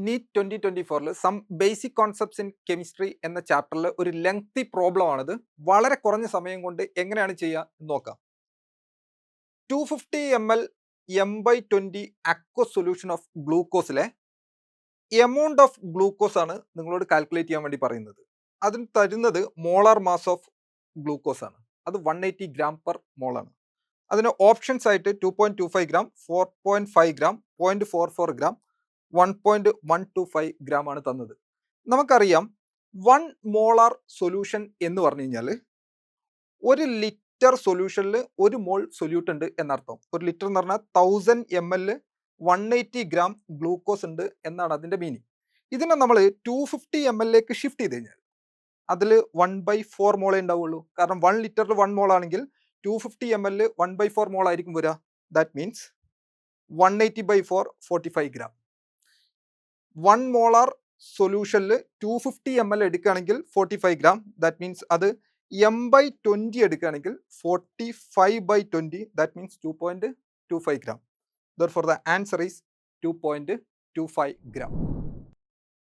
NEET 2024 some basic concepts in chemistry എന്ന ചാപ്റ്ററിൽ ഒരു ലെങ്തി പ്രോബ്ലം ആണിത്. വളരെ കുറഞ്ഞ സമയം കൊണ്ട് എങ്ങനെയാണ് ചെയ്യുക എന്ന് നോക്കാം. 250 ml M/20 aqueous solution of ഗ്ലൂക്കോസിലെ എമൗണ്ട് ഓഫ് ഗ്ലൂക്കോസ് ആണ് നിങ്ങളോട് കാൽക്കുലേറ്റ് ചെയ്യാൻ വേണ്ടി പറയുന്നത്. അതിന് തരുന്നത് മോളാർ മാസ് ഓഫ് ഗ്ലൂക്കോസ് ആണ്. അത് 180 ഗ്രാം പെർ മോളാണ്. അതിന് ഓപ്ഷൻസ് ആയിട്ട് 2.25 ഗ്രാം, 4.5 ഗ്രാം, 0.44 ഗ്രാം, 1.125 ഗ്രാം ആണ് തന്നത്. നമുക്കറിയാം 1 മോളാർ സൊല്യൂഷൻ എന്ന് പറഞ്ഞു കഴിഞ്ഞാൽ ഒരു ലിറ്റർ സൊല്യൂഷനിൽ 1 മോൾ സൊല്യൂട്ട് ഉണ്ട് എന്നർത്ഥം. ഒരു ലിറ്റർ എന്ന് പറഞ്ഞാൽ 1000 ml 180 ഗ്രാം ഗ്ലൂക്കോസ് ഉണ്ട് എന്നാണ് അതിൻ്റെ മീനിങ്. ഇതിനെ നമ്മൾ 250 ml ഷിഫ്റ്റ് ചെയ്ത് കഴിഞ്ഞാൽ അതിൽ 1/4 മോളേ ഉണ്ടാവുള്ളൂ. കാരണം 1 ലിറ്ററിൽ 1 മോൾ ആണെങ്കിൽ 250 ml 1/4 മോൾ ആയിരിക്കും വരിക. That means 180/4 45 gram. 1 മോളാർ സൊല്യൂഷനിൽ 250 ml എടുക്കുകയാണെങ്കിൽ 45 ഗ്രാം. ദാറ്റ് മീൻസ് അത് M/20 എടുക്കുകയാണെങ്കിൽ 45/20. That means 2.25 gram. Therefore the answer is 2.25 gram.